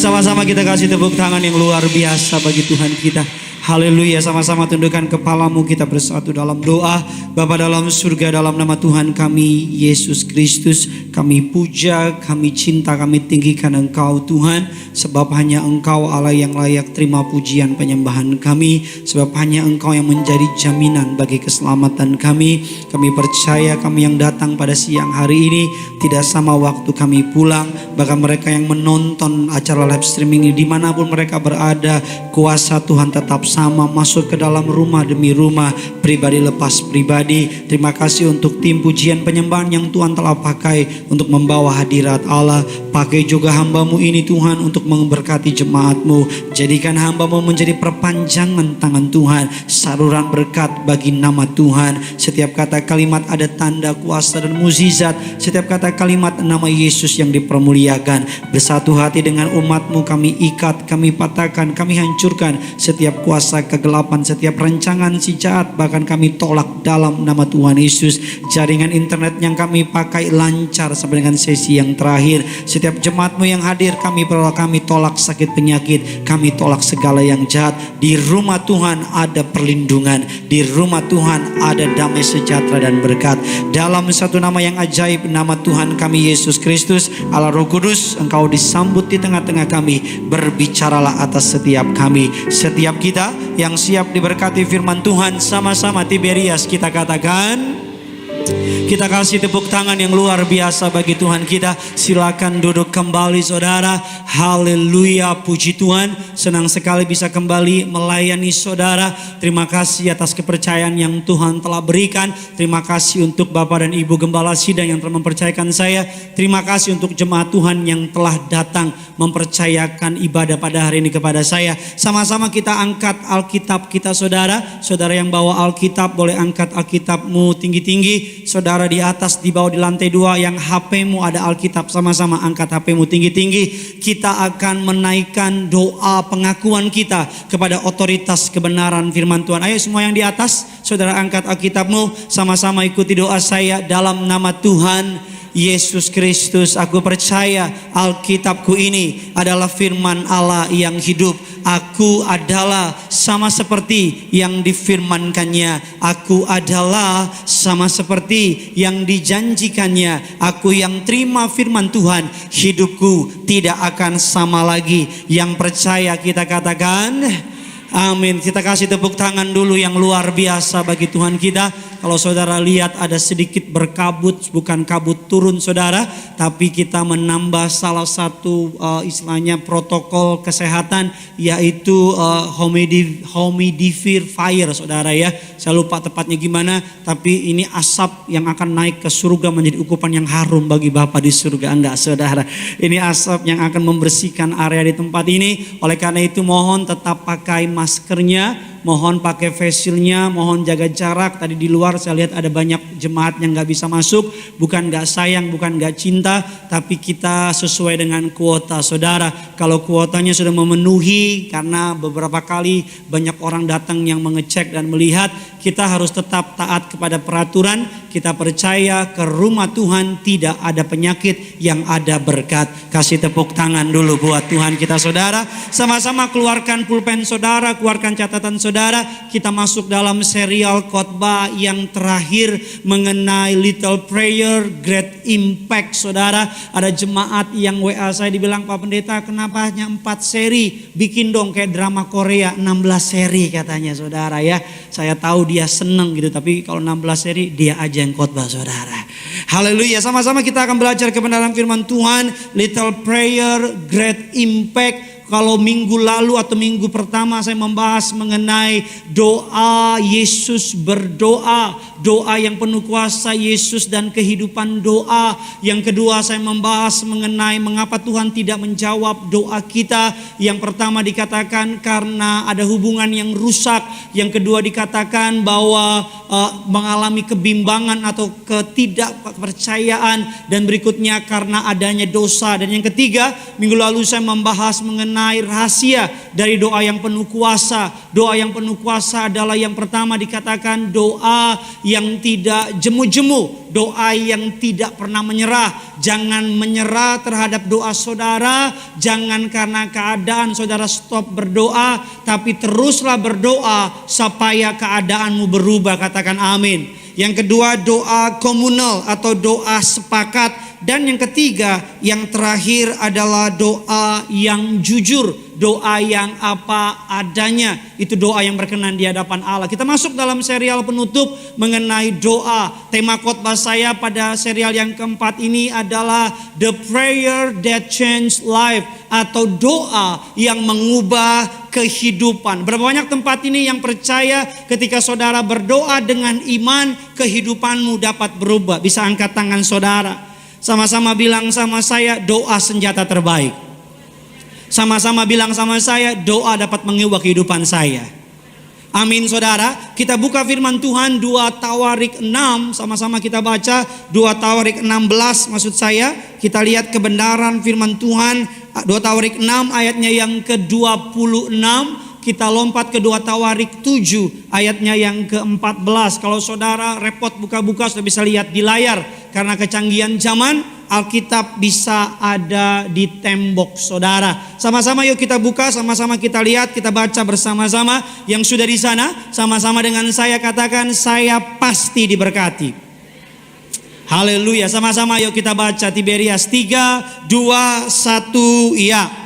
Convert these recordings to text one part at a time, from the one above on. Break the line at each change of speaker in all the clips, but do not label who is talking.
Sama-sama kita kasih tepuk tangan yang luar biasa bagi Tuhan kita. Haleluya, sama-sama tundukkan kepalamu, kita bersatu dalam doa. Bapa dalam surga, dalam nama Tuhan kami Yesus Kristus, kami puja, kami cinta, kami tinggikan Engkau Tuhan. Sebab hanya Engkau Allah yang layak terima pujian penyembahan kami. Sebab hanya Engkau yang menjadi jaminan bagi keselamatan kami. Kami percaya kami yang datang pada siang hari ini tidak sama waktu kami pulang. Bahkan mereka yang menonton acara live streaming ini dimanapun mereka berada, kuasa Tuhan tetap sama masuk ke dalam rumah demi rumah, pribadi lepas pribadi. Terima kasih untuk tim pujian penyembahan yang Tuhan telah pakai untuk membawa hadirat Allah. Pakai juga hamba-Mu ini Tuhan untuk memberkati jemaat-Mu. Jadikan hamba-Mu menjadi perpanjangan tangan Tuhan, saluran berkat bagi nama Tuhan. Setiap kata kalimat ada tanda kuasa dan mukjizat. Setiap kata kalimat nama Yesus yang dipermuliakan. Bersatu hati dengan umat-Mu kami ikat, kami patahkan, kami hancurkan setiap kuasa kegelapan, setiap rancangan si jahat, bahkan kami tolak dalam nama Tuhan Yesus. Jaringan internet yang kami pakai lancar sampai dengan sesi yang terakhir. Setiap jemaat-Mu yang hadir kami tolak sakit penyakit, kami tolak segala yang jahat. Di rumah Tuhan ada perlindungan, di rumah Tuhan ada damai sejahtera dan berkat. Dalam satu nama yang ajaib, nama Tuhan kami Yesus Kristus, Allah Roh Kudus, Engkau disambut di tengah-tengah kami. Berbicaralah atas setiap kami, setiap kita yang siap diberkati firman Tuhan. Sama-sama Tiberias kita katakan, kita kasih tepuk tangan yang luar biasa bagi Tuhan kita. Silakan duduk kembali saudara. Haleluya, puji Tuhan. Senang sekali bisa kembali melayani saudara. Terima kasih atas kepercayaan yang Tuhan telah berikan. Terima kasih untuk Bapak dan Ibu Gembala Sidang yang telah mempercayakan saya. Terima kasih untuk jemaat Tuhan yang telah datang mempercayakan ibadah pada hari ini kepada saya. Sama-sama kita angkat Alkitab kita saudara. Saudara yang bawa Alkitab boleh angkat Alkitabmu tinggi-tinggi. Saudara di atas, di bawah, di lantai 2 yang HP-mu ada Alkitab, sama-sama angkat HP-mu tinggi-tinggi. Kita akan menaikkan doa pengakuan kita kepada otoritas kebenaran firman Tuhan. Ayo semua yang di atas, saudara angkat Alkitabmu, sama-sama ikuti doa saya. Dalam nama Tuhan Yesus Kristus, aku percaya Alkitabku ini adalah firman Allah yang hidup. Aku adalah sama seperti yang difirmankannya. Aku adalah sama seperti yang dijanjikannya. Aku yang terima firman Tuhan, hidupku tidak akan sama lagi. Yang percaya kita katakan amin. Kita kasih tepuk tangan dulu yang luar biasa bagi Tuhan kita. Kalau saudara lihat ada sedikit berkabut, bukan kabut turun saudara, tapi kita menambah salah satu istilahnya protokol kesehatan, yaitu humidifier saudara ya. Saya lupa tepatnya gimana, tapi ini asap yang akan naik ke surga menjadi ukupan yang harum bagi Bapa di surga. Enggak saudara, ini asap yang akan membersihkan area di tempat ini. Oleh karena itu mohon tetap pakai maskernya, mohon pakai face shieldnya, mohon jaga jarak. Tadi di luar saya lihat ada banyak jemaat yang gak bisa masuk. Bukan gak sayang, bukan gak cinta, tapi kita sesuai dengan kuota saudara. Kalau kuotanya sudah memenuhi, karena beberapa kali banyak orang datang yang mengecek dan melihat, kita harus tetap taat kepada peraturan. Kita percaya ke rumah Tuhan tidak ada penyakit, yang ada berkat. Kasih tepuk tangan dulu buat Tuhan kita saudara. Sama-sama keluarkan pulpen saudara, keluarkan catatan saudara. Kita masuk dalam serial khotbah yang terakhir mengenai Little Prayer Great Impact saudara. Ada jemaat yang WA saya dibilang, Pak Pendeta kenapa hanya 4 seri, bikin dong kayak drama Korea 16 seri katanya saudara ya. Saya tahu dia seneng gitu, tapi kalau 16 seri dia aja yang khotbah saudara. Haleluya, sama-sama kita akan belajar kebenaran firman Tuhan. Little Prayer Great Impact. Kalau minggu lalu atau minggu pertama saya membahas mengenai doa Yesus berdoa. Doa yang penuh kuasa Yesus dan kehidupan doa. Yang kedua saya membahas mengenai mengapa Tuhan tidak menjawab doa kita. Yang pertama dikatakan karena ada hubungan yang rusak. Yang kedua dikatakan bahwa mengalami kebimbangan atau kepercayaan, dan berikutnya karena adanya dosa. Dan yang ketiga, minggu lalu saya membahas mengenai rahasia dari doa yang penuh kuasa. Doa yang penuh kuasa adalah yang pertama dikatakan doa yang tidak jemu-jemu, doa yang tidak pernah menyerah. Jangan menyerah terhadap doa saudara, jangan karena keadaan saudara stop berdoa, tapi teruslah berdoa supaya keadaanmu berubah. Katakan amin. Yang kedua, doa komunal atau doa sepakat. Dan yang ketiga, yang terakhir adalah doa yang jujur, doa yang apa adanya. Itu doa yang berkenan di hadapan Allah. Kita masuk dalam serial penutup mengenai doa. Tema khotbah saya pada serial yang keempat ini adalah The Prayer That Changed Life, atau doa yang mengubah kehidupan. Berapa banyak tempat ini yang percaya ketika saudara berdoa dengan iman, kehidupanmu dapat berubah? Bisa angkat tangan saudara. Sama-sama bilang sama saya, doa senjata terbaik. Sama-sama bilang sama saya, doa dapat mengubah kehidupan saya. Amin saudara. Kita buka firman Tuhan 2 Tawarik 6. Sama-sama kita baca 2 Tawarik 16 maksud saya. Kita lihat kebenaran firman Tuhan 2 Tawarik 6 ayatnya yang ke-26. Kita lompat ke 2 Tawarik 7 ayatnya yang ke-14. Kalau saudara repot buka-buka sudah bisa lihat di layar. Karena kecanggihan zaman, Alkitab bisa ada di tembok saudara. Sama-sama yuk kita buka, sama-sama kita lihat, kita baca bersama-sama. Yang sudah di sana, sama-sama dengan saya katakan, saya pasti diberkati. Haleluya, sama-sama yuk kita baca. Tiberias 3, 2, 1, ya.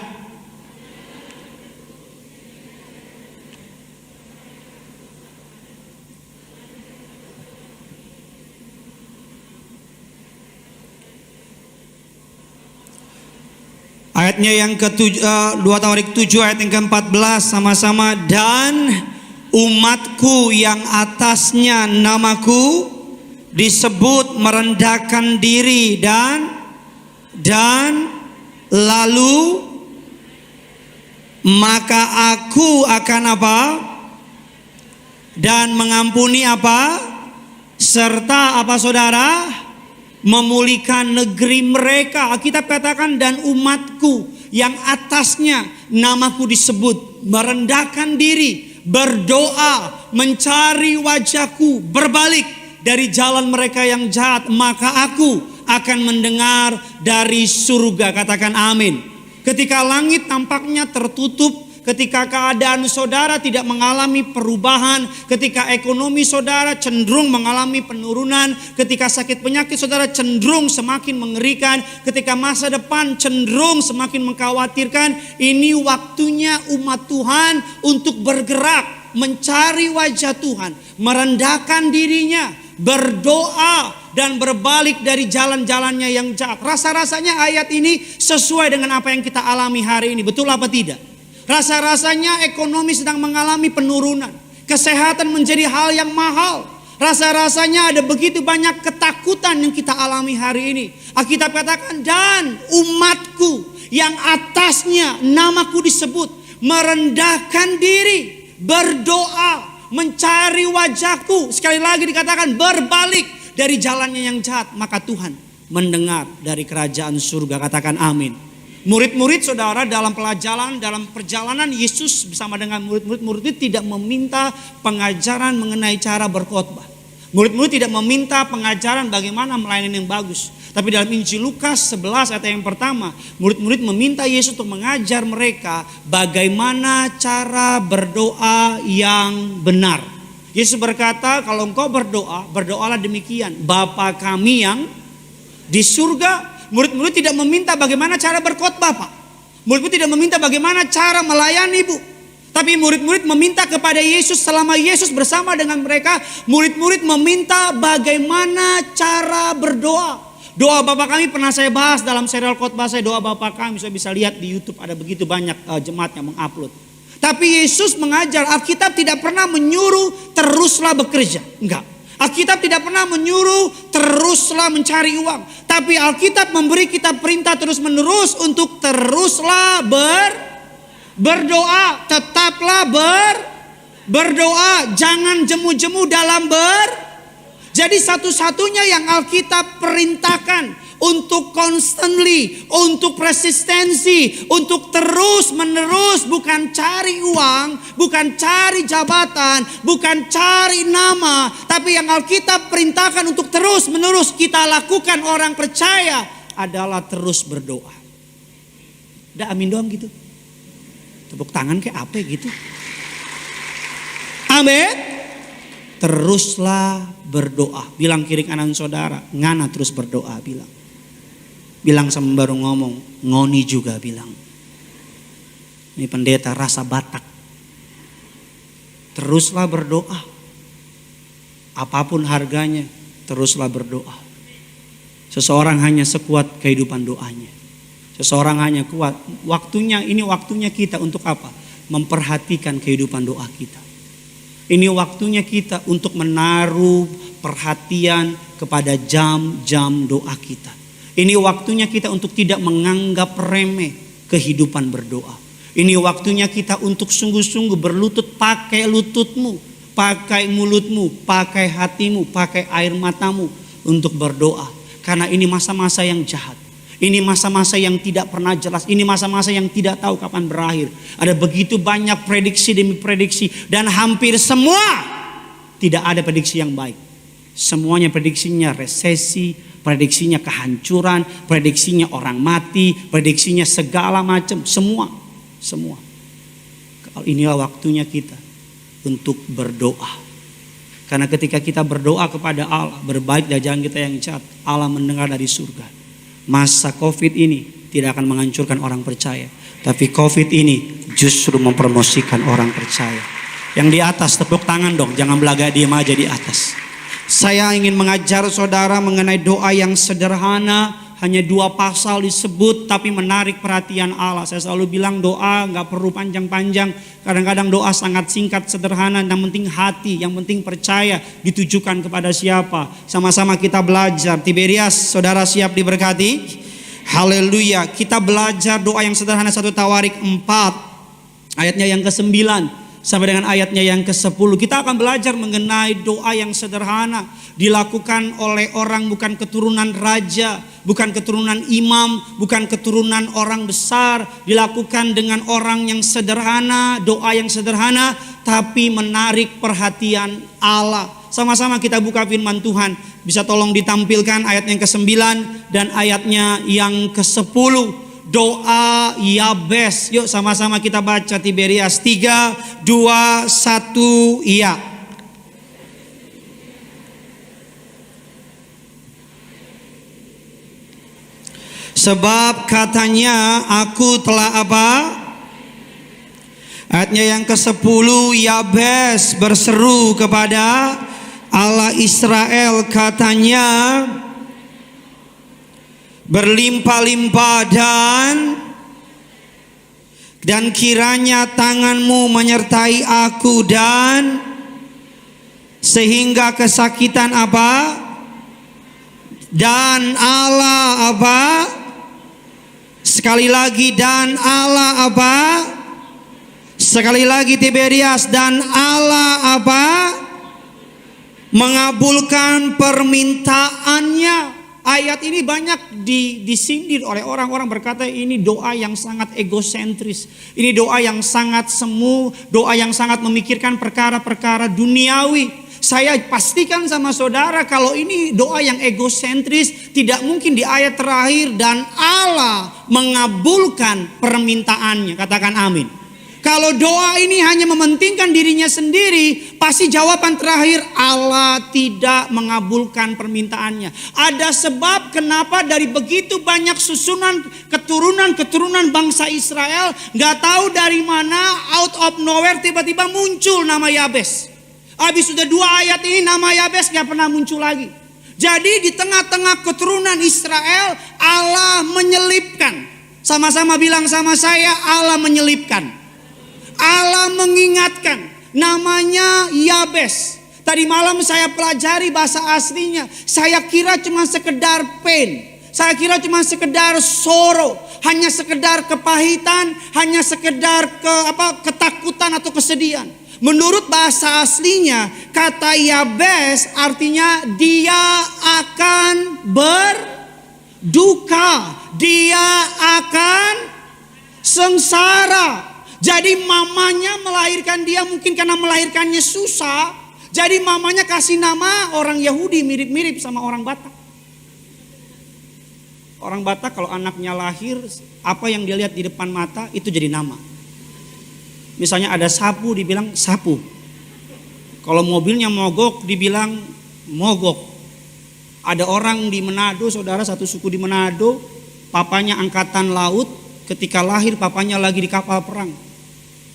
Ayatnya yang ke-2 Tawarik 7 ayat yang ke-14 sama-sama. Dan umatku yang atasnya namaku disebut merendahkan diri dan lalu maka aku akan apa? Dan mengampuni apa? Serta apa saudara? Memulihkan negeri mereka. Alkitab katakan dan umatku yang atasnya namaku disebut merendahkan diri, berdoa, mencari wajahku, berbalik dari jalan mereka yang jahat, maka aku akan mendengar dari surga. Katakan amin. Ketika langit tampaknya tertutup, ketika keadaan saudara tidak mengalami perubahan, ketika ekonomi saudara cenderung mengalami penurunan, ketika sakit penyakit saudara cenderung semakin mengerikan, ketika masa depan cenderung semakin mengkhawatirkan, ini waktunya umat Tuhan untuk bergerak, mencari wajah Tuhan, merendahkan dirinya, berdoa, dan berbalik dari jalan-jalannya yang jahat. Rasa-rasanya ayat ini sesuai dengan apa yang kita alami hari ini. Betul apa tidak? Rasa-rasanya ekonomi sedang mengalami penurunan. Kesehatan menjadi hal yang mahal. Rasa-rasanya ada begitu banyak ketakutan yang kita alami hari ini. Alkitab katakan dan umatku yang atasnya namaku disebut merendahkan diri, berdoa, mencari wajahku. Sekali lagi dikatakan berbalik dari jalannya yang jahat, maka Tuhan mendengar dari kerajaan surga. Katakan amin. Murid-murid saudara dalam perjalanan Yesus bersama dengan murid-murid itu tidak meminta pengajaran mengenai cara berkhotbah. Murid-murid tidak meminta pengajaran bagaimana melayani yang bagus. Tapi dalam Injil Lukas 11 ayat yang pertama, murid-murid meminta Yesus untuk mengajar mereka bagaimana cara berdoa yang benar. Yesus berkata, kalau engkau berdoa, berdoalah demikian, Bapa kami yang di surga. Murid-murid tidak meminta bagaimana cara berkhotbah, Pak. Murid-murid tidak meminta bagaimana cara melayani, Bu. Tapi murid-murid meminta kepada Yesus. Selama Yesus bersama dengan mereka, murid-murid meminta bagaimana cara berdoa. Doa Bapa kami pernah saya bahas dalam serial khotbah saya, doa Bapa kami. Saya bisa lihat di YouTube, ada begitu banyak jemaat yang mengupload. Tapi Yesus mengajar, Alkitab tidak pernah menyuruh teruslah bekerja. Enggak. Alkitab tidak pernah menyuruh teruslah mencari uang. Tapi Alkitab memberi kita perintah terus menerus untuk teruslah berdoa. Tetaplah berdoa. Jangan jemu-jemu dalam Jadi satu-satunya yang Alkitab perintahkan untuk constantly, untuk persistensi, untuk terus menerus, bukan cari uang, bukan cari jabatan, bukan cari nama, tapi yang Alkitab perintahkan untuk terus menerus kita lakukan orang percaya adalah terus berdoa. Udah amin doang gitu. Tepuk tangan kayak apa gitu. Amin. Teruslah berdoa. Bilang kiri kanan saudara, ngana terus berdoa bilang. Bilang sama baru ngomong, ngoni juga bilang. Ini pendeta rasa Batak. Teruslah berdoa. Apapun harganya, teruslah berdoa. Seseorang hanya sekuat kehidupan doanya. Seseorang hanya kuat. Ini waktunya kita untuk apa? Memperhatikan kehidupan doa kita. Ini waktunya kita untuk menaruh perhatian kepada jam-jam doa kita. Ini waktunya kita untuk tidak menganggap remeh kehidupan berdoa. Ini waktunya kita untuk sungguh-sungguh berlutut, pakai lututmu, pakai mulutmu, pakai hatimu, pakai air matamu untuk berdoa. Karena ini masa-masa yang jahat. Ini masa-masa yang tidak pernah jelas. Ini masa-masa yang tidak tahu kapan berakhir. Ada begitu banyak prediksi demi prediksi. Dan hampir semua tidak ada prediksi yang baik. Semuanya prediksinya resesi, prediksinya kehancuran, prediksinya orang mati, prediksinya segala macam. Semua. Inilah waktunya kita untuk berdoa. Karena ketika kita berdoa kepada Allah, berbaik dari jalan kita yang jahat, Allah mendengar dari surga. Masa COVID ini tidak akan menghancurkan orang percaya, tapi COVID ini justru mempromosikan orang percaya. Yang di atas tepuk tangan dong, jangan belaga diam aja di atas. Saya ingin mengajar saudara mengenai doa yang sederhana. Hanya 2 pasal disebut tapi menarik perhatian Allah. Saya selalu bilang doa gak perlu panjang-panjang. Kadang-kadang doa sangat singkat, sederhana. Yang penting hati, yang penting percaya ditujukan kepada siapa. Sama-sama kita belajar. Tiberias, saudara siap diberkati? Haleluya. Kita belajar doa yang sederhana 1 Tawarik 4 ayatnya yang ke-9 sampai dengan ayatnya yang ke-10. Kita akan belajar mengenai doa yang sederhana, dilakukan oleh orang bukan keturunan raja, bukan keturunan imam, bukan keturunan orang besar, dilakukan dengan orang yang sederhana, doa yang sederhana tapi menarik perhatian Allah. Sama-sama kita buka firman Tuhan. Bisa tolong ditampilkan ayat yang ke-9 dan ayatnya yang ke-10. Doa Yabes. Yuk sama-sama kita baca Tiberias. 3, 2, 1, iya. Sebab katanya aku telah apa? Ayatnya yang ke-10, Yabes berseru kepada Allah Israel, katanya, berlimpah-limpah dan kiranya tanganmu menyertai aku dan sehingga kesakitan apa? Dan Allah apa? Sekali lagi dan Allah apa? Sekali lagi Tiberias, dan Allah apa? Mengabulkan permintaannya. Ayat ini banyak disindir oleh orang-orang, berkata ini doa yang sangat egosentris. Ini doa yang sangat semu, doa yang sangat memikirkan perkara-perkara duniawi. Saya pastikan sama saudara kalau ini doa yang egosentris, tidak mungkin di ayat terakhir dan Allah mengabulkan permintaannya. Katakan amin. Kalau doa ini hanya mementingkan dirinya sendiri, pasti jawaban terakhir Allah tidak mengabulkan permintaannya. Ada sebab kenapa dari begitu banyak susunan keturunan bangsa Israel, gak tahu dari mana out of nowhere tiba-tiba muncul nama Yabes. Habis sudah 2 ayat ini nama Yabes gak pernah muncul lagi. Jadi di tengah-tengah keturunan Israel Allah menyelipkan. Sama-sama bilang sama saya, Allah menyelipkan. Allah mengingatkan, namanya Yabes. Tadi malam saya pelajari bahasa aslinya. Saya kira cuma sekedar pain. Saya kira cuma sekedar sorrow, hanya sekedar kepahitan, hanya sekedar ketakutan atau kesedihan. Menurut bahasa aslinya, kata Yabes artinya dia akan berduka, dia akan sengsara. Jadi mamanya melahirkan dia mungkin karena melahirkannya susah. Jadi mamanya kasih nama orang Yahudi mirip-mirip sama orang Batak. Orang Batak kalau anaknya lahir, apa yang dia lihat di depan mata itu jadi nama. Misalnya ada sapu dibilang sapu. Kalau mobilnya mogok dibilang mogok. Ada orang di Manado, saudara, satu suku di Manado, papanya angkatan laut, ketika lahir papanya lagi di kapal perang.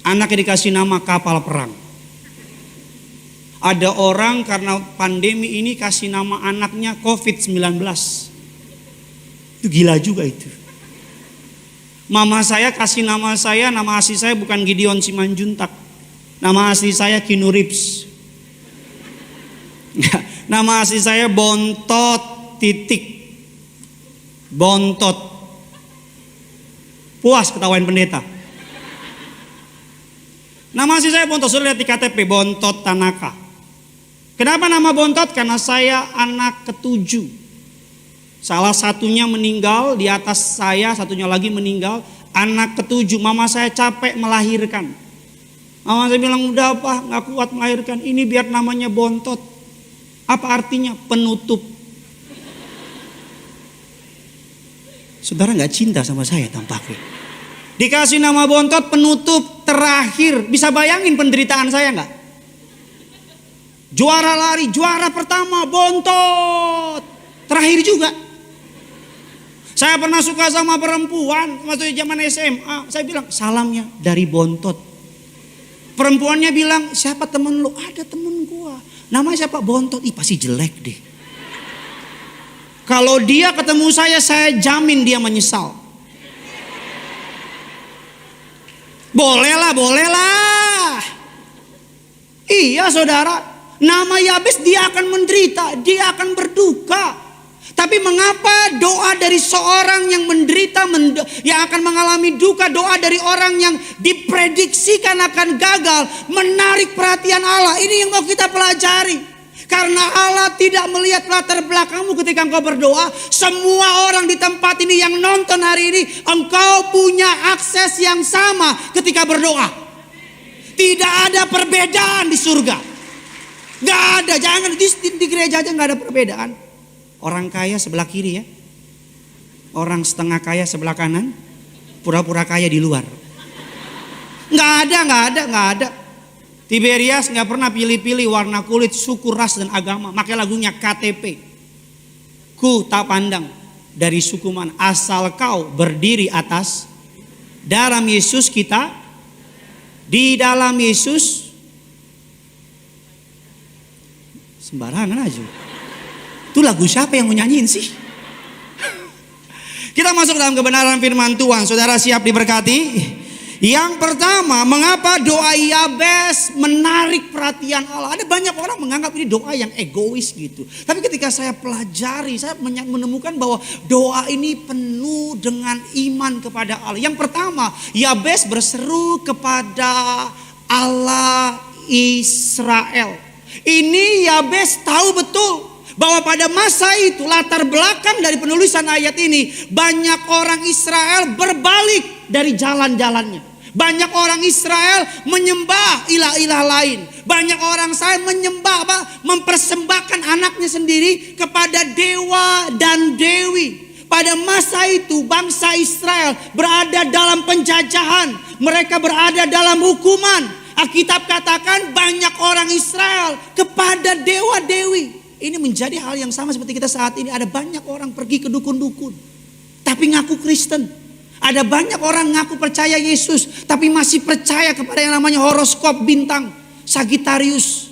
Anaknya dikasih nama kapal perang. Ada orang karena pandemi ini kasih nama anaknya COVID-19. Itu gila juga itu. Mama saya kasih nama asli saya bukan Gideon Simanjuntak. Nama asli saya Keanu Reeves. Nama asli saya Bontot titik. Bontot. Puas ketawain pendeta. Nama asli saya Bontot, sudah lihat di KTP, Bontot Tanaka. Kenapa nama Bontot? Karena saya anak ketujuh. Salah satunya meninggal, di atas saya satunya lagi meninggal. Anak ketujuh, mama saya capek melahirkan. Mama saya bilang, udah apa, gak kuat melahirkan. Ini biar namanya Bontot. Apa artinya? Penutup. Saudara gak cinta sama saya tampaknya. Dikasih nama Bontot, penutup terakhir. Bisa bayangin penderitaan saya gak? Juara lari, juara pertama Bontot. Terakhir juga. Saya pernah suka sama perempuan waktu zaman SMA. Saya bilang salamnya dari Bontot. Perempuannya bilang siapa temen lu? Ada temen gua. Namanya siapa? Bontot. Ih pasti jelek deh. Kalau dia ketemu saya jamin dia menyesal. Boleh lah. Iya saudara. Nama Yabes dia akan menderita, dia akan berduka. Tapi mengapa doa dari seorang yang menderita, yang akan mengalami duka, doa dari orang yang diprediksikan akan gagal, menarik perhatian Allah. Ini yang mau kita pelajari. Karena Allah tidak melihat latar belakangmu ketika engkau berdoa. Semua orang di tempat ini yang nonton hari ini, engkau punya akses yang sama ketika berdoa. Tidak ada perbedaan di surga. Gak ada, jangan di gereja aja gak ada perbedaan. Orang kaya sebelah kiri ya. Orang setengah kaya sebelah kanan. Pura-pura kaya di luar. Gak ada. Tiberias gak pernah pilih-pilih warna kulit, suku, ras dan agama. Makanya lagunya KTP. Ku tak pandang dari suku mana. Asal kau berdiri atas. Dalam Yesus kita. Di dalam Yesus. Sembarangan aja. Itu lagu siapa yang mau nyanyiin sih? Kita masuk dalam kebenaran firman Tuhan. Saudara siap diberkati? Yang pertama, mengapa doa Yabes menarik perhatian Allah? Ada banyak orang menganggap ini doa yang egois gitu. Tapi ketika saya pelajari, saya menemukan bahwa doa ini penuh dengan iman kepada Allah. Yang pertama, Yabes berseru kepada Allah Israel. Ini Yabes tahu betul bahwa pada masa itu latar belakang dari penulisan ayat ini, banyak orang Israel berbalik dari jalan-jalannya. Banyak orang Israel menyembah ilah-ilah lain. Banyak orang Israel menyembah, mempersembahkan anaknya sendiri kepada dewa dan dewi. Pada masa itu bangsa Israel berada dalam penjajahan. Mereka berada dalam hukuman. Alkitab katakan banyak orang Israel kepada dewa-dewi. Ini menjadi hal yang sama seperti kita saat ini. Ada banyak orang pergi ke dukun-dukun, tapi ngaku Kristen. Ada banyak orang ngaku percaya Yesus, tapi masih percaya kepada yang namanya horoskop bintang. Sagittarius,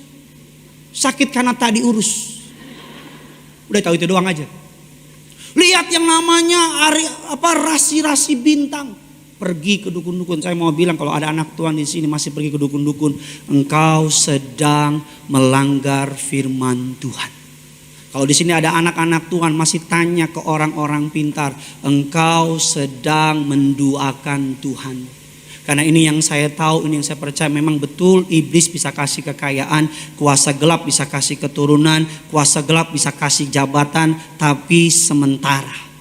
sakit karena tadi urus. Udah tahu itu doang aja. Lihat yang namanya rasi-rasi bintang. Pergi ke dukun-dukun. Saya mau bilang kalau ada anak Tuhan di sini masih pergi ke dukun-dukun, engkau sedang melanggar firman Tuhan. Kalau di sini ada anak-anak Tuhan masih tanya ke orang-orang pintar, engkau sedang menduakan Tuhan. Karena ini yang saya tahu, ini yang saya percaya, memang betul iblis bisa kasih kekayaan, kuasa gelap bisa kasih keturunan, kuasa gelap bisa kasih jabatan, tapi sementara.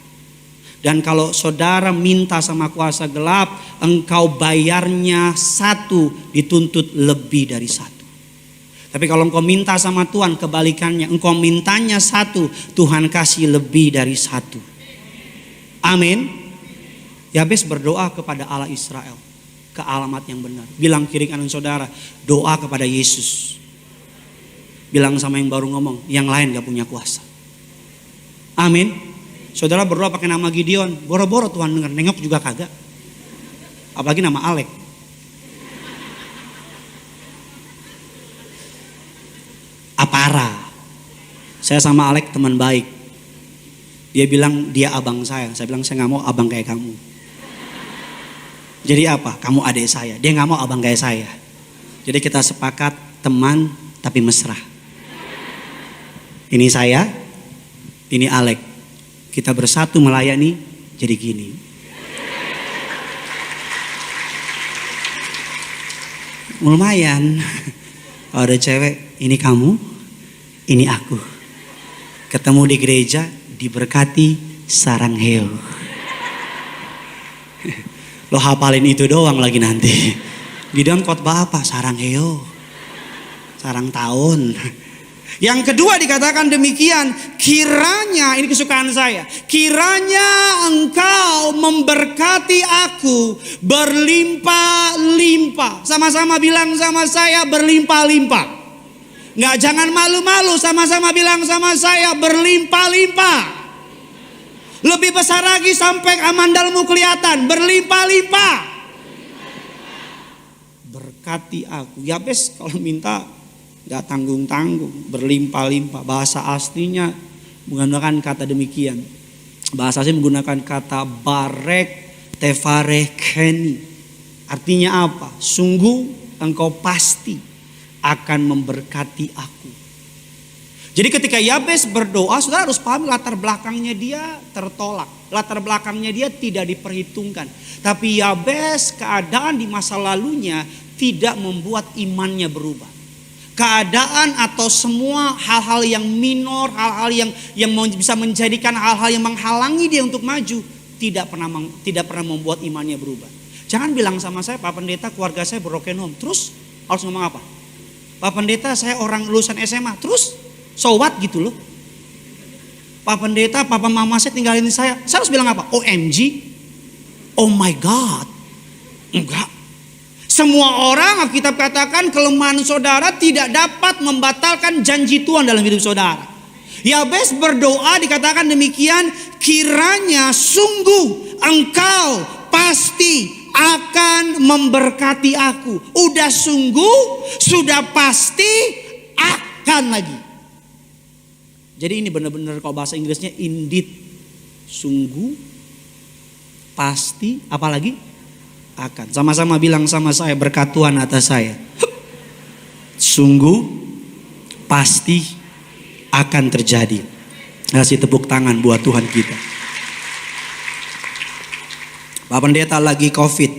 Dan kalau saudara minta sama kuasa gelap, engkau bayarnya satu, dituntut lebih dari satu. Tapi kalau engkau minta sama Tuhan, kebalikannya, engkau mintanya satu, Tuhan kasih lebih dari satu. Amin. Yabes berdoa kepada Allah Israel, ke alamat yang benar. Bilang kiri kanan saudara, doa kepada Yesus. Bilang sama yang baru ngomong, yang lain gak punya kuasa. Amin. Saudara berdoa pakai nama Gideon, boro-boro Tuhan denger, nengok juga kagak. Apalagi nama Alek. Apara. Saya sama Alek teman baik. Dia bilang dia abang saya bilang saya gak mau abang kayak kamu. Jadi apa? Kamu adik saya. Dia gak mau abang kayak saya. Jadi kita sepakat teman tapi mesra. Ini saya, ini Alek. Kita bersatu melayani, jadi gini. Lumayan. Kalau ada cewek, ini kamu, ini aku. Ketemu di gereja, diberkati sarang heo. Lo hafalin itu doang lagi nanti. Gideon khotbah apa? Sarang heo. Sarang tahun. Yang kedua dikatakan demikian, kiranya, ini kesukaan saya, kiranya engkau memberkati aku berlimpah-limpah. Sama-sama bilang sama saya, berlimpah-limpah. Nggak, jangan malu-malu, sama-sama bilang sama saya, berlimpah-limpah. Lebih besar lagi sampai amandalmu kelihatan, berlimpah-limpah. Berkati aku. Yabes kalau minta gak tanggung-tanggung, berlimpah-limpah. Bahasa aslinya menggunakan kata demikian. Bahasa aslinya menggunakan kata barek tefareh keni. Artinya apa? Sungguh engkau pasti akan memberkati aku. Jadi ketika Yabes berdoa, saudara harus paham latar belakangnya dia tertolak. Latar belakangnya dia tidak diperhitungkan. Tapi Yabes keadaan di masa lalunya tidak membuat imannya berubah. Keadaan atau semua hal-hal yang minor, hal-hal yang bisa menjadikan hal-hal yang menghalangi dia untuk maju, tidak pernah membuat imannya berubah. Jangan bilang sama saya, Pak Pendeta keluarga saya broken home. Terus harus ngomong apa? Pak Pendeta saya orang lulusan SMA. Terus so what gitu loh. Pak Pendeta papa mama saya tinggalin saya. Saya harus bilang apa? OMG? Oh my God. Enggak. Semua orang, Alkitab katakan kelemahan saudara tidak dapat membatalkan janji Tuhan dalam hidup saudara. Yabes berdoa dikatakan demikian, kiranya sungguh engkau pasti akan memberkati aku. Udah sungguh, sudah pasti, akan lagi. Jadi ini benar-benar kalau bahasa Inggrisnya indeed. Sungguh, pasti, apalagi? Akan. Sama-sama bilang sama saya, berkat Tuhan atas saya. Sungguh pasti akan terjadi. Kasih tepuk tangan buat Tuhan kita. Pak Pendeta lagi COVID,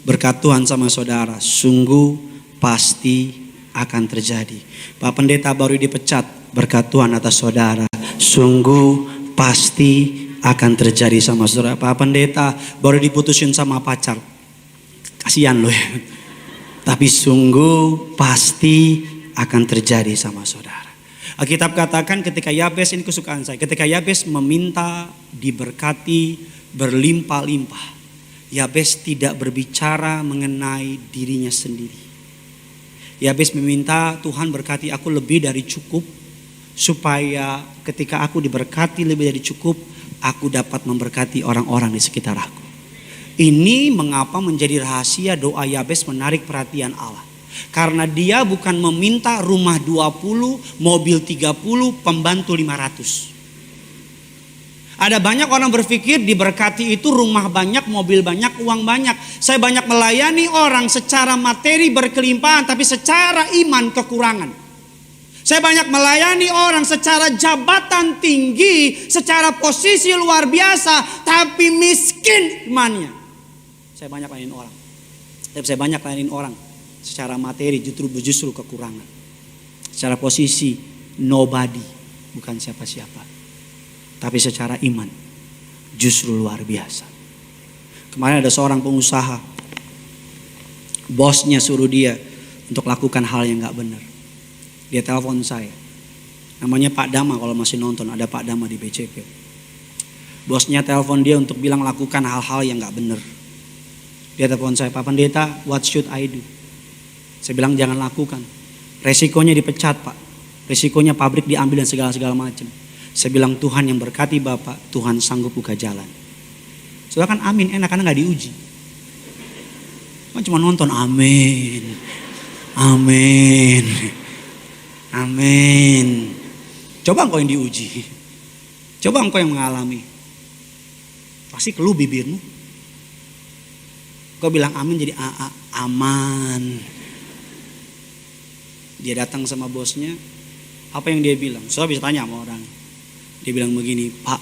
berkat Tuhan sama saudara. Sungguh pasti akan terjadi. Pak Pendeta baru dipecat, berkat Tuhan atas saudara. Sungguh pasti akan terjadi sama saudara. Pak Pendeta baru diputusin sama pacar. Kasihan loh ya. Tapi sungguh pasti akan terjadi sama saudara. Alkitab katakan ketika Yabes, ini kesukaan saya, ketika Yabes meminta diberkati berlimpah-limpah, Yabes tidak berbicara mengenai dirinya sendiri. Yabes meminta Tuhan berkati aku lebih dari cukup, supaya ketika aku diberkati lebih dari cukup, aku dapat memberkati orang-orang di sekitar aku. Ini mengapa menjadi rahasia doa Yabes menarik perhatian Allah. Karena dia bukan meminta rumah 20, mobil 30, pembantu 500. Ada banyak orang berpikir diberkati itu rumah banyak, mobil banyak, uang banyak. Saya banyak melayani orang secara materi berkelimpahan, tapi secara iman kekurangan. Saya banyak melayani orang secara jabatan tinggi, secara posisi luar biasa, tapi miskin imannya. Saya banyak lain orang. Saya banyak layanin orang. Secara materi justru kekurangan. Secara posisi nobody, bukan siapa-siapa. Tapi secara iman justru luar biasa. Kemarin ada seorang pengusaha, bosnya suruh dia untuk lakukan hal yang gak benar. Dia telepon saya. Namanya Pak Dama, kalau masih nonton ada Pak Dama di BCP. Bosnya telepon dia untuk bilang lakukan hal-hal yang gak benar. Dia telepon saya, Pak Pendeta, what should I do? Saya bilang jangan lakukan. Resikonya dipecat, Pak. Resikonya pabrik diambil dan segala-segala macam. Saya bilang Tuhan yang berkati Bapak, Tuhan sanggup buka jalan. Soalnya kan amin, enak karena gak diuji. Kan cuma nonton, amin. Amin. Amin. Coba engkau yang diuji. Coba engkau yang mengalami. Pasti keluh bibirmu. Kau bilang amin jadi aman. Dia datang sama bosnya. Apa yang dia bilang? Soalnya bisa tanya sama orang. Dia bilang begini, Pak,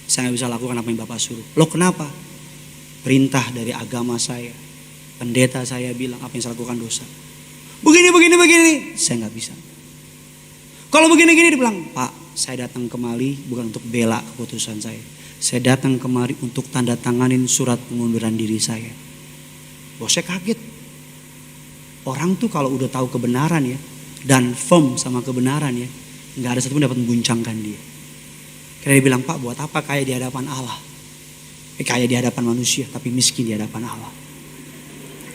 saya gak bisa lakukan apa yang Bapak suruh. Loh kenapa? Perintah dari agama saya. Pendeta saya bilang apa yang saya lakukan dosa. Begini. Saya gak bisa. Kalau begini-gini dia bilang, Pak, saya datang kemari bukan untuk bela keputusan saya. Saya datang kemari untuk tanda tanganin surat pengunduran diri saya. Bosnya kaget. Orang tuh kalau udah tahu kebenaran ya, dan firm sama kebenaran ya, nggak ada satupun dapat membuncangkan dia. Karena dia bilang, Pak, buat apa kaya di hadapan Allah? Kaya di hadapan manusia, tapi miskin di hadapan Allah.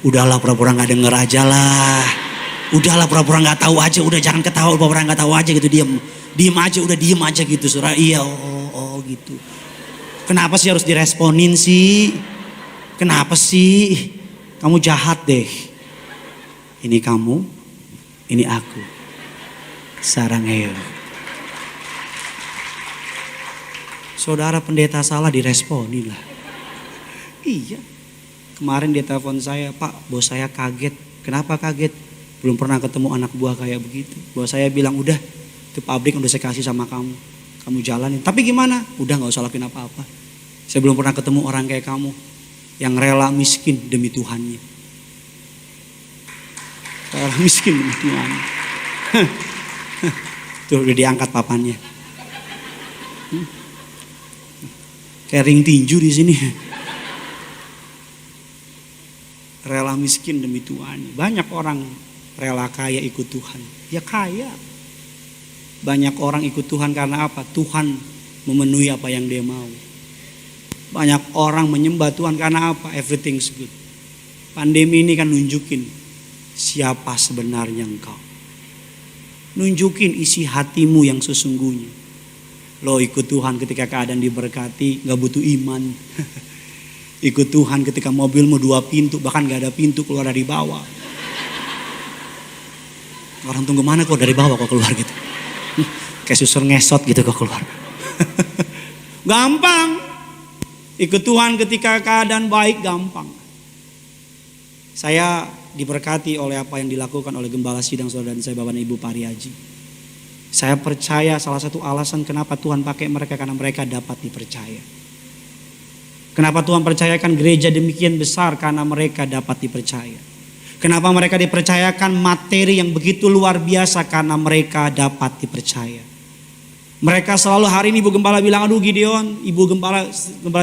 Udahlah pura-pura nggak denger aja lah. Udahlah pura-pura nggak tahu aja. Udah jangan ketawa, pura-pura nggak tahu aja gitu. Diem aja, udah diem aja gitu. Surah, iya, oh gitu. Kenapa sih harus diresponin sih? Kenapa sih? Kamu jahat deh. Ini kamu, ini aku. Sarangeo. Saudara pendeta salah diresponin lah. Iya. Kemarin dia telepon saya, Pak, bos saya kaget. Kenapa kaget? Belum pernah ketemu anak buah kayak begitu. Bos saya bilang, udah, itu pabrik udah saya kasih sama kamu. Kamu jalanin. Tapi gimana? Udah gak usah lakuin apa-apa. Saya belum pernah ketemu orang kayak kamu. Yang rela miskin demi Tuhannya. Rela miskin demi Tuhannya. Tuh udah diangkat papannya. Kayak ring tinju di sini. Rela miskin demi Tuhan. Banyak orang rela kaya ikut Tuhan. Ya kaya. Banyak orang ikut Tuhan karena apa? Tuhan memenuhi apa yang dia mau. Banyak orang menyembah Tuhan karena apa? Everything's good. Pandemi ini kan nunjukin siapa sebenarnya engkau. Nunjukin isi hatimu yang sesungguhnya. Lo ikut Tuhan ketika keadaan diberkati, gak butuh iman. Ikut Tuhan ketika mobilmu 2 pintu, bahkan gak ada pintu keluar dari bawah. Orang tunggu mana kok dari bawah kok keluar gitu. Kayak susur ngesot gitu kok keluar. Gampang. Ikut Tuhan ketika keadaan baik gampang. Saya diberkati oleh apa yang dilakukan oleh Gembala Sidang Saudara dan saya Bapak dan Ibu Pariaji. Saya percaya salah satu alasan kenapa Tuhan pakai mereka karena mereka dapat dipercaya. Kenapa Tuhan percayakan gereja demikian besar? Karena mereka dapat dipercaya. Kenapa mereka dipercayakan materi yang begitu luar biasa? Karena mereka dapat dipercaya. Mereka selalu hari ini Ibu Gembala bilang, aduh Gideon, Ibu Gembala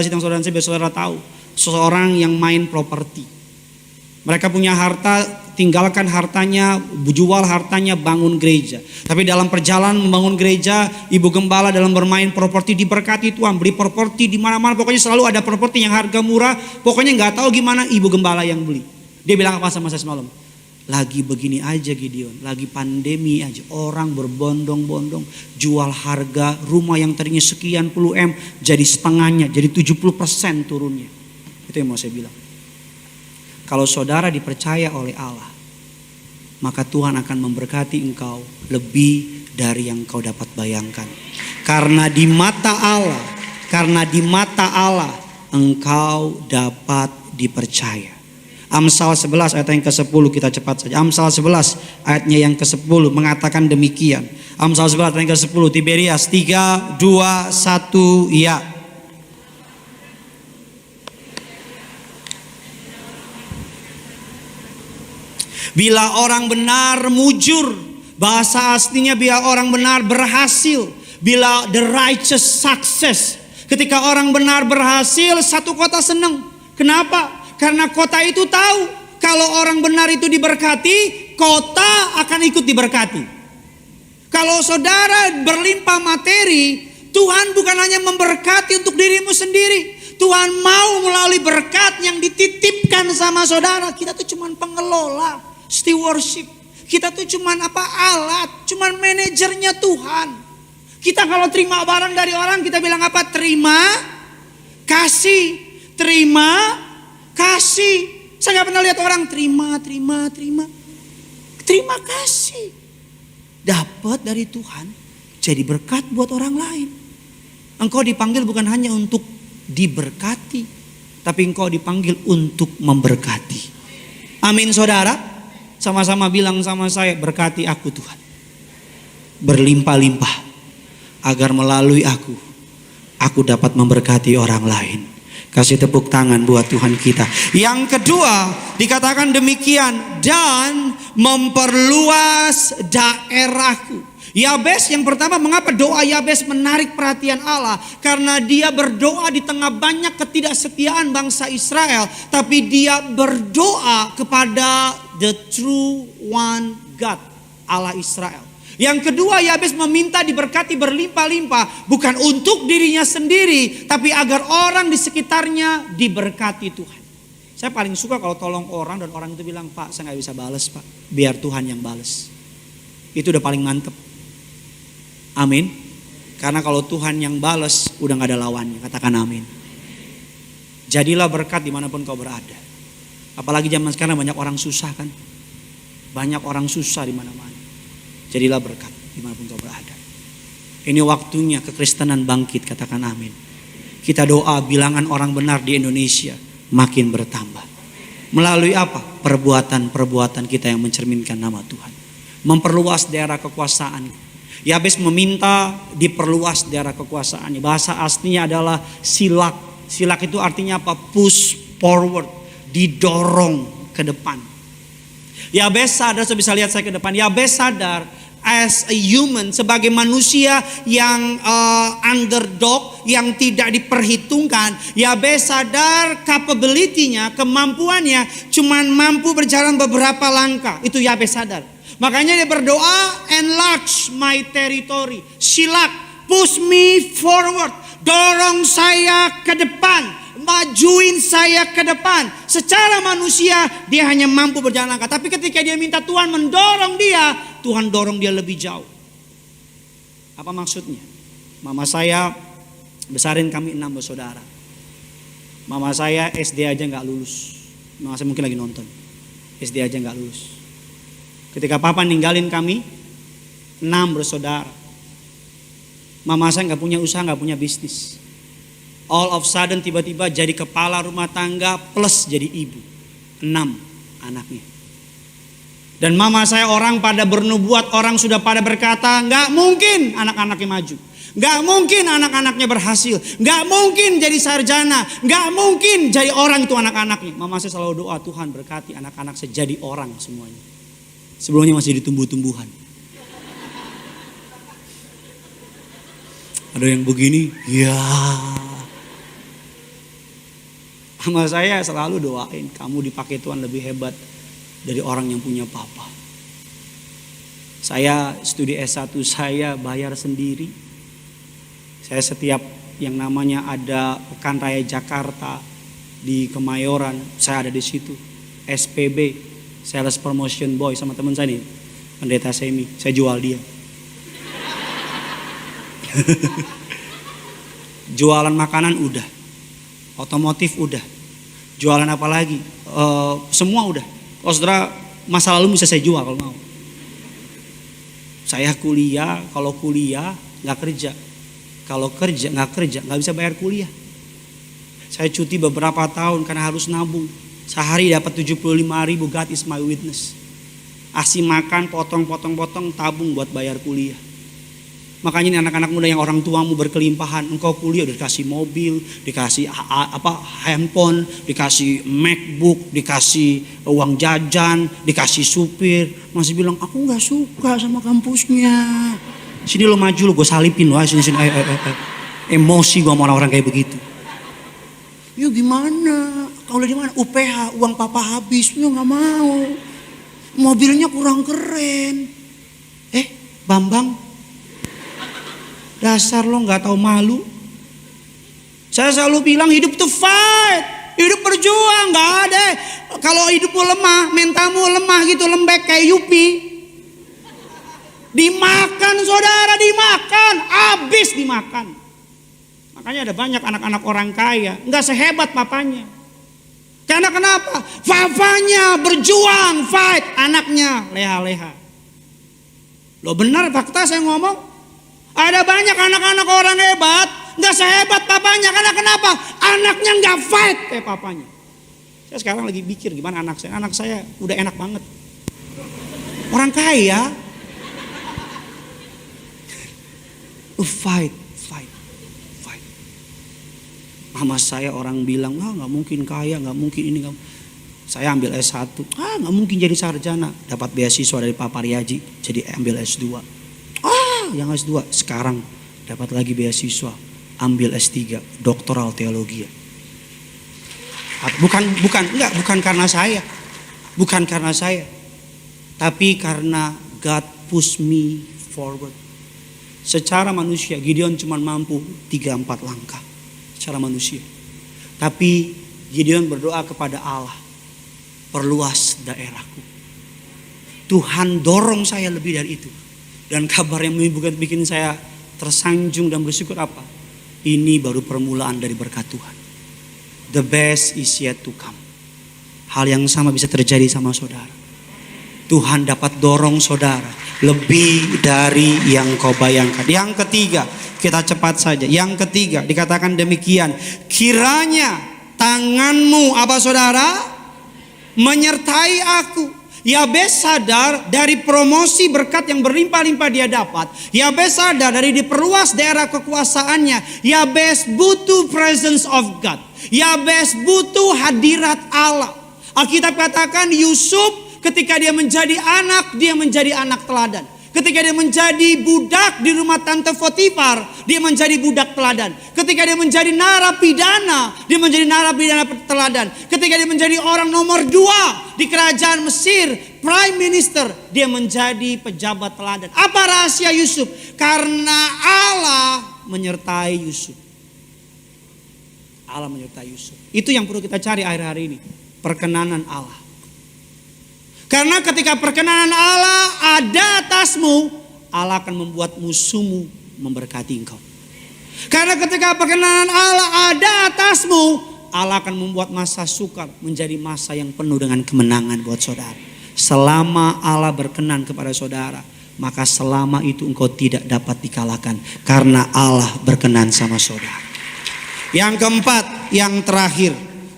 Sidang Saudara dan saya biar saudara tahu. Seseorang yang main properti. Mereka punya harta, tinggalkan hartanya, jual hartanya, bangun gereja. Tapi dalam perjalanan membangun gereja, Ibu Gembala dalam bermain properti diberkati Tuhan. Beli properti di mana-mana, pokoknya selalu ada properti yang harga murah. Pokoknya nggak tahu gimana Ibu Gembala yang beli. Dia bilang apa sama saya semalam? Lagi begini aja Gideon, lagi pandemi aja. Orang berbondong-bondong jual harga rumah yang tadinya sekian puluh M jadi setengahnya, jadi 70% turunnya. Itu yang mau saya bilang. Kalau saudara dipercaya oleh Allah, maka Tuhan akan memberkati engkau lebih dari yang kau dapat bayangkan. Karena di mata Allah, engkau dapat dipercaya. Amsal 11 ayat yang ke-10 kita cepat saja. Amsal 11 ayatnya yang ke-10 mengatakan demikian. Amsal 11 ayat yang ke-10, Tiberias 3, 2, 1, ya. Bila orang benar mujur, bahasa aslinya bila orang benar berhasil, bila the righteous success. Ketika orang benar berhasil, satu kota senang. Kenapa? Karena kota itu tahu kalau orang benar itu diberkati, kota akan ikut diberkati. Kalau saudara berlimpah materi, Tuhan bukan hanya memberkati untuk dirimu sendiri. Tuhan mau melalui berkat yang dititipkan sama saudara. Kita tuh cuman pengelola, stewardship. Kita tuh cuman alat, cuman manajernya Tuhan. Kita kalau terima barang dari orang, kita bilang apa? Terima, kasih. Terima, kasih. Saya gak pernah lihat orang terima. Terima kasih. Dapat dari Tuhan, jadi berkat buat orang lain. Engkau dipanggil bukan hanya untuk diberkati, tapi engkau dipanggil untuk memberkati. Amin saudara. Sama-sama bilang sama saya, berkati aku Tuhan, berlimpah-limpah, agar melalui aku dapat memberkati orang lain. Kasih tepuk tangan buat Tuhan kita. Yang kedua dikatakan demikian, dan memperluas daerahku. Yabes yang pertama, mengapa doa Yabes menarik perhatian Allah? Karena dia berdoa di tengah banyak ketidaksetiaan bangsa Israel, tapi dia berdoa kepada the true one God, Allah Israel. Yang kedua, Yabes meminta diberkati berlimpah-limpah, bukan untuk dirinya sendiri, tapi agar orang di sekitarnya diberkati Tuhan. Saya paling suka kalau tolong orang dan orang itu bilang, Pak saya gak bisa balas Pak, biar Tuhan yang balas. Itu udah paling mantep. Amin. Karena kalau Tuhan yang balas, udah gak ada lawannya. Katakan amin. Jadilah berkat dimanapun kau berada. Apalagi zaman sekarang banyak orang susah kan. Banyak orang susah di mana-mana. Jadilah berkat dimanapun kau berada. Ini waktunya kekristenan bangkit. Katakan amin. Kita doa bilangan orang benar di Indonesia makin bertambah. Melalui apa? Perbuatan-perbuatan kita yang mencerminkan nama Tuhan. Memperluas daerah kekuasaan. Yabes meminta diperluas daerah kekuasaannya. Bahasa aslinya adalah silak. Silak itu artinya apa? Push forward, didorong ke depan. Yabes sadar, saya bisa lihat saya ke depan. Yabes sadar as a human, sebagai manusia yang underdog, yang tidak diperhitungkan. Yabes sadar capability-nya, kemampuannya cuman mampu berjalan beberapa langkah. Itu Yabes sadar. Makanya dia berdoa, enlarge my territory. Silak, push me forward. Dorong saya ke depan. Majuin saya ke depan. Secara manusia dia hanya mampu berjalan langkah. Tapi ketika dia minta Tuhan mendorong dia, Tuhan dorong dia lebih jauh. Apa maksudnya? Mama saya besarin kami 6 bersaudara. Mama saya SD aja gak lulus. Mama saya mungkin lagi nonton. SD aja gak lulus. Ketika papa ninggalin kami 6 bersaudara. Mama saya gak punya usaha, gak punya bisnis. All of sudden tiba-tiba jadi kepala rumah tangga plus jadi ibu. 6 anaknya. Dan mama saya orang pada bernubuat, orang sudah pada berkata, gak mungkin anak-anaknya maju. Gak mungkin anak-anaknya berhasil. Gak mungkin jadi sarjana. Gak mungkin jadi orang itu anak-anaknya. Mama saya selalu doa, Tuhan berkati anak-anak saya jadi orang semuanya. Sebelumnya masih di tumbuh-tumbuhan. Ada yang begini, ya. Sama saya selalu doain, kamu dipakai Tuhan lebih hebat dari orang yang punya papa. Saya studi S1 saya bayar sendiri. Saya setiap yang namanya ada Pekan Raya Jakarta di Kemayoran, saya ada di situ. SPB, Sales Promotion Boy, sama teman saya nih, Pendeta Semi, saya jual dia. Jualan makanan udah, otomotif udah, jualan apa lagi? Semua udah. Kalau saudara masa lalu bisa saya jual kalau mau. Saya kuliah, kalau kuliah nggak kerja, kalau kerja nggak bisa bayar kuliah. Saya cuti beberapa tahun karena harus nabung. Sehari dapat 75.000, God is my witness. Asih makan, potong, tabung buat bayar kuliah. Makanya ini anak-anak muda yang orang tuamu berkelimpahan, engkau kuliah udah dikasih mobil, dikasih handphone, dikasih MacBook, dikasih uang jajan, dikasih supir, masih bilang aku nggak suka sama kampusnya. Sini lo maju lo, gue salipin lo, sini. Emosi gue sama orang-orang kayak begitu. Ya gimana? Kalau di mana? UPH, uang papa habis, ya nggak mau. Mobilnya kurang keren. Bambang, dasar lo nggak tahu malu. Saya selalu bilang hidup tuh fight, hidup berjuang, nggak ada. Kalau hidupmu lemah, mentalmu lemah gitu, lembek kayak Yupi, dimakan saudara, dimakan, habis dimakan. Makanya ada banyak anak-anak orang kaya nggak sehebat papanya. Karena kenapa? Papanya berjuang, fight, anaknya leha-leha. Lo benar fakta saya ngomong. Ada banyak anak-anak orang hebat nggak sehebat papanya. Karena kenapa? Anaknya nggak fight kayak papanya. Saya sekarang lagi pikir gimana anak saya. Anak saya udah enak banget. Orang kaya. Fight. Mama saya orang bilang, nggak mungkin kaya, nggak mungkin ini. Saya ambil S1, nggak mungkin jadi sarjana. Dapat beasiswa dari Pak Pariaji, jadi ambil S2. Yang S2 sekarang dapat lagi beasiswa, ambil S3, doktoral teologi. Bukan karena saya, tapi karena God push me forward. Secara manusia Gideon cuma mampu 3-4 langkah secara manusia. Tapi Gideon berdoa kepada Allah, perluas daerahku. Tuhan dorong saya lebih dari itu. Dan kabar yang bikin saya tersanjung dan bersyukur apa? Ini baru permulaan dari berkat Tuhan. The best is yet to come. Hal yang sama bisa terjadi sama saudara. Tuhan dapat dorong saudara lebih dari yang kau bayangkan. Yang ketiga, kita cepat saja. Yang ketiga dikatakan demikian. Kiranya tanganmu apa saudara? Menyertai aku. Yabes sadar dari promosi berkat yang berlimpah-limpah dia dapat. Yabes sadar dari diperluas daerah kekuasaannya. Yabes butuh presence of God. Yabes butuh hadirat Allah. Alkitab katakan Yusuf ketika dia menjadi anak teladan. Ketika dia menjadi budak di rumah Tante Potifar, dia menjadi budak teladan. Ketika dia menjadi narapidana, dia menjadi narapidana teladan. Ketika dia menjadi orang nomor 2 di kerajaan Mesir, Prime Minister, dia menjadi pejabat teladan. Apa rahasia Yusuf? Karena Allah menyertai Yusuf. Allah menyertai Yusuf. Itu yang perlu kita cari akhir-hari ini. Perkenanan Allah. Karena ketika perkenanan Allah ada atasmu, Allah akan membuat musuhmu memberkati engkau. Karena ketika perkenanan Allah ada atasmu, Allah akan membuat masa sukar menjadi masa yang penuh dengan kemenangan buat saudara. Selama Allah berkenan kepada saudara, maka selama itu engkau tidak dapat dikalahkan. Karena Allah berkenan sama saudara. Yang keempat, yang terakhir.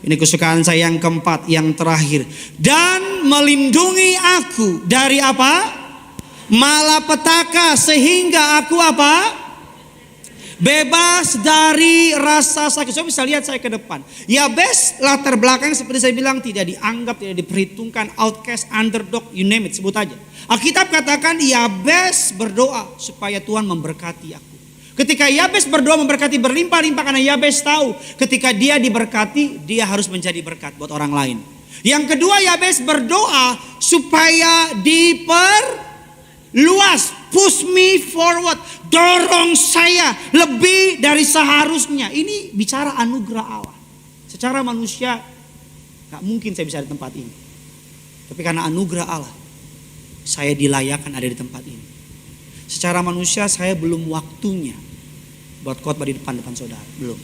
Ini kesukaan saya yang keempat, yang terakhir. Dan melindungi aku dari apa? Malapetaka sehingga aku apa? Bebas dari rasa sakit. Saya bisa lihat saya ke depan. Yabes latar belakang seperti saya bilang tidak dianggap, tidak diperhitungkan, outcast, underdog, you name it, sebut aja. Alkitab katakan Yabes berdoa supaya Tuhan memberkati aku. Ketika Yabes berdoa memberkati berlimpah-limpah karena Yabes tahu ketika dia diberkati dia harus menjadi berkat buat orang lain. Yang kedua Yabes berdoa supaya diperluas, push me forward, dorong saya lebih dari seharusnya. Ini bicara anugerah Allah. Secara manusia gak mungkin saya bisa di tempat ini. Tapi karena anugerah Allah saya dilayakkan ada di tempat ini. Secara manusia saya belum waktunya buat khotbah di depan saudara, belum.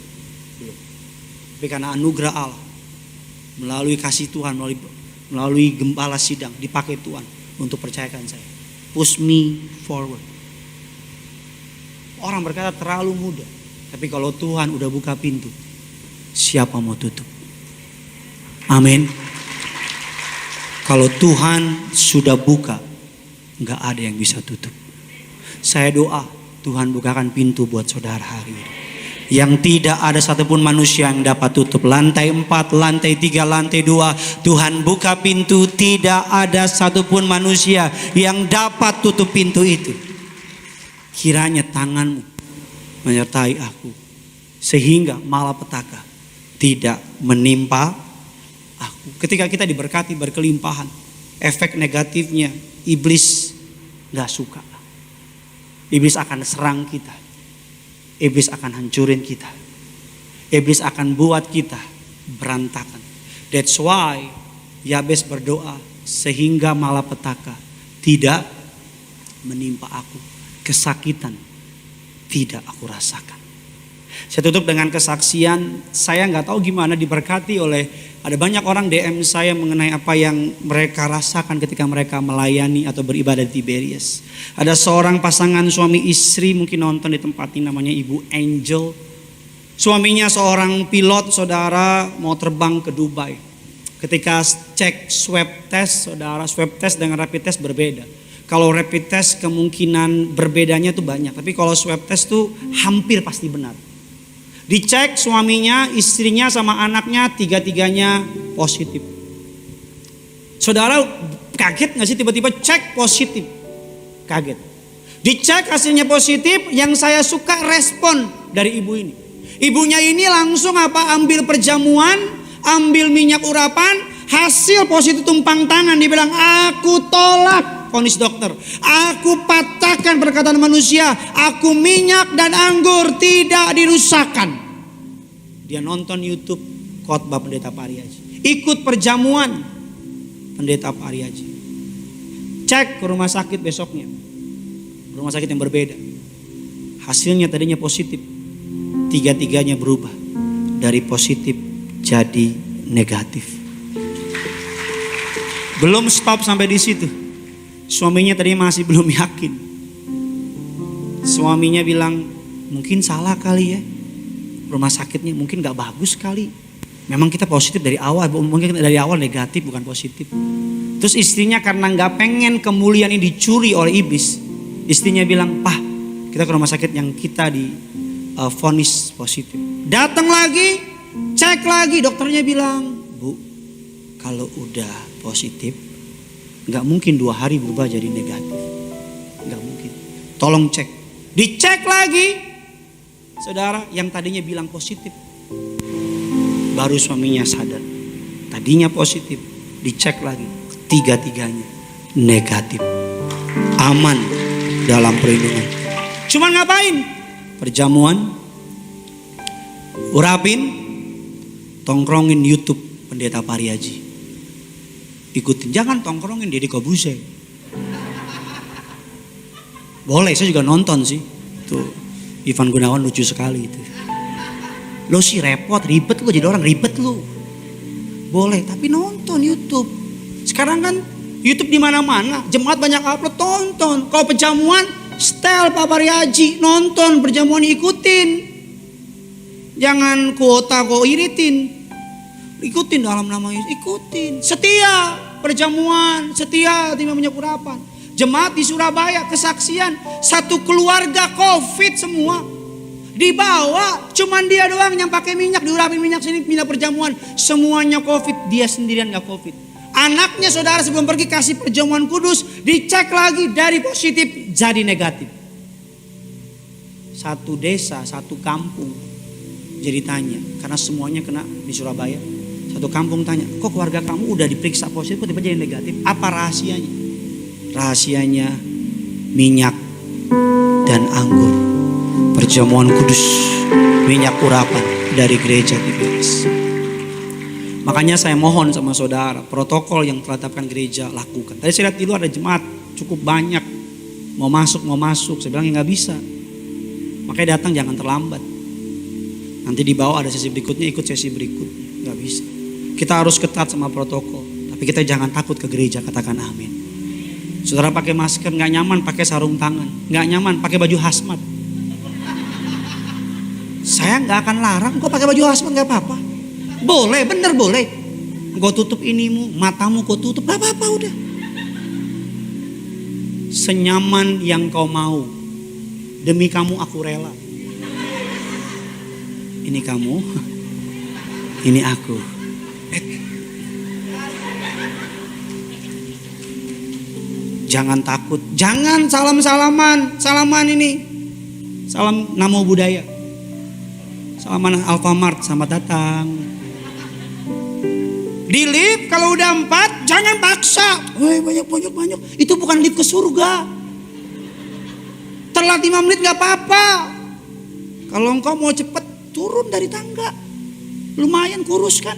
Tapi karena anugerah Allah, melalui kasih Tuhan, melalui gembala sidang dipakai Tuhan untuk percayakan saya. Push me forward. Orang berkata terlalu muda, tapi kalau Tuhan udah buka pintu, siapa mau tutup? Amin. Kalau Tuhan sudah buka, nggak ada yang bisa tutup. Saya doa Tuhan bukakan pintu buat saudara hari ini. Yang tidak ada satupun manusia yang dapat tutup. Lantai 4, lantai 3, lantai 2. Tuhan buka pintu, tidak ada satupun manusia yang dapat tutup pintu itu. Kiranya tanganmu menyertai aku, sehingga malapetaka tidak menimpa aku. Ketika kita diberkati berkelimpahan, efek negatifnya iblis gak suka. Iblis akan serang kita. Iblis akan hancurin kita. Iblis akan buat kita berantakan. That's why Yabes berdoa, sehingga malapetaka tidak menimpa aku. Kesakitan tidak aku rasakan. Saya tutup dengan kesaksian. Saya gak tahu gimana diberkati oleh, ada banyak orang DM saya mengenai apa yang mereka rasakan ketika mereka melayani atau beribadah di Tiberias. Ada seorang pasangan suami istri, mungkin nonton di tempat ini, namanya Ibu Angel. Suaminya seorang pilot, saudara, mau terbang ke Dubai. Ketika cek swab test, saudara, swab test dengan rapid test berbeda. Kalau rapid test kemungkinan berbedanya tuh banyak, tapi kalau swab test tuh hampir pasti benar. Dicek suaminya, istrinya sama anaknya, tiga-tiganya positif. Saudara kaget gak sih tiba-tiba cek positif? Kaget. Dicek hasilnya positif, yang saya suka respon dari ibu ini. Ibunya ini langsung ambil perjamuan, ambil minyak urapan, hasil positif tumpang tangan. Dia bilang, aku tolak vonis dokter. Aku patahkan perkataan manusia. Aku minyak dan anggur tidak dirusakkan. Dia nonton YouTube khotbah Pendeta Pariaji. Ikut perjamuan Pendeta Pariaji. Cek ke rumah sakit besoknya. Rumah sakit yang berbeda. Hasilnya tadinya positif. Tiga-tiganya berubah. Dari positif jadi negatif. Belum stop sampai di situ. Suaminya tadinya masih belum yakin. Suaminya bilang, mungkin salah kali ya. Rumah sakitnya mungkin gak bagus kali. Memang kita positif dari awal. Mungkin dari awal negatif bukan positif. Terus istrinya karena gak pengen kemuliaan ini dicuri oleh iblis. Istrinya bilang, Pak, kita ke rumah sakit yang kita di vonis positif. Datang lagi, cek lagi. Dokternya bilang, Bu, kalau udah positif gak mungkin 2 hari berubah jadi negatif. Gak mungkin. Tolong cek. Dicek lagi. Saudara, yang tadinya bilang positif, baru suaminya sadar. Tadinya positif, dicek lagi. Tiga-tiganya negatif. Aman dalam perlindungan. Cuman ngapain? Perjamuan, urapin, tongkrongin YouTube Pendeta Pariaji. Ikutin, jangan tongkrongin Deddy Kobuse. Boleh, saya juga nonton sih. Tuh, Ivan Gunawan lucu sekali itu. Lo sih repot, ribet lo, jadi orang ribet lo. Boleh, tapi nonton YouTube. Sekarang kan YouTube di mana-mana, jemaat banyak upload, tonton. Kalau perjamuan, setel Pak Pariaji, nonton perjamuan, ikutin. Jangan kuota kok iritin. Ikutin dalam nama Yesus, ikutin. Setia perjamuan, setia timba minyak urapan. Jemaat di Surabaya kesaksian, satu keluarga COVID semua. Dibawa, cuman dia doang yang pakai minyak, diurapin minyak sini, minyak perjamuan. Semuanya COVID, dia sendirian gak COVID. Anaknya saudara sebelum pergi kasih perjamuan kudus, dicek lagi dari positif jadi negatif. Satu desa, satu kampung jadi tanya, karena semuanya kena di Surabaya. Satu kampung tanya, kok keluarga kamu udah diperiksa positif, kok tiba-tiba jadi negatif? Apa rahasianya? Rahasianya minyak dan anggur, perjamuan kudus, minyak urapan dari gereja Tiberias. Makanya saya mohon sama saudara, protokol yang telah ditetapkan gereja lakukan. Tadi saya lihat di luar ada jemaat cukup banyak, mau masuk. Saya bilang ya nggak bisa. Makanya datang jangan terlambat. Nanti di bawah ada sesi berikutnya, ikut sesi berikutnya. Nggak bisa. Kita harus ketat sama protokol, tapi kita jangan takut ke gereja, katakan amin. Saudara pakai masker nggak nyaman, pakai sarung tangan, nggak nyaman, pakai baju hazmat. Saya nggak akan larang, kok pakai baju hazmat nggak apa-apa. Boleh, bener boleh. Kau tutup inimu, matamu kau tutup, nggak apa-apa udah. Senyaman yang kau mau, Demi kamu aku rela. Ini kamu, ini aku. Jangan takut, jangan salaman ini. Salam namo budaya. Salaman Alfamart, selamat datang. Di lift kalau udah 4 jangan paksa. Woi banyak. Itu bukan lift ke surga. Telat 5 menit gak apa-apa. Kalau engkau mau cepet turun dari tangga. Lumayan kurus kan.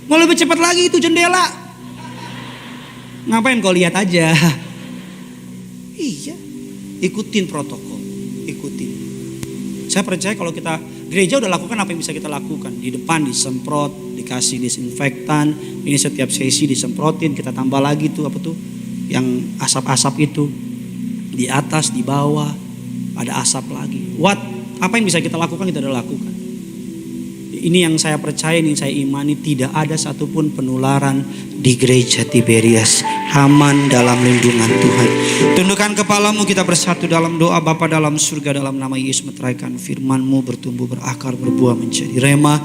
Mau lebih cepat lagi itu jendela. Ngapain kau lihat aja? Iya, ikutin protokol, ikutin. Saya percaya kalau kita gereja udah lakukan apa yang bisa kita lakukan. Di depan disemprot, dikasih disinfektan. Ini setiap sesi disemprotin, kita tambah lagi tuh apa tuh? Yang asap-asap itu. Di atas, di bawah, ada asap lagi. Apa yang bisa kita lakukan kita udah lakukan. Ini yang saya percaya, ini yang saya imani, tidak ada satupun penularan di gereja Tiberias. Aman dalam lindungan Tuhan. Tundukkan kepalamu, kita bersatu dalam doa. Bapa dalam surga, dalam nama Yesus meteraikan firman-Mu bertumbuh berakar berbuah menjadi rema.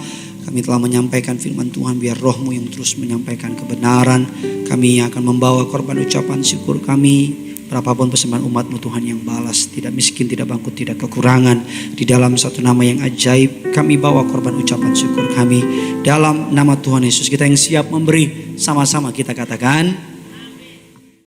Kami telah menyampaikan firman Tuhan, biar roh-Mu yang terus menyampaikan kebenaran. Kami akan membawa korban ucapan syukur kami. Berapapun persembahan umat-Mu Tuhan yang balas, tidak miskin, tidak bangkrut, tidak kekurangan. Di dalam satu nama yang ajaib, kami bawa korban ucapan syukur kami. Dalam nama Tuhan Yesus, kita yang siap memberi, sama-sama kita katakan.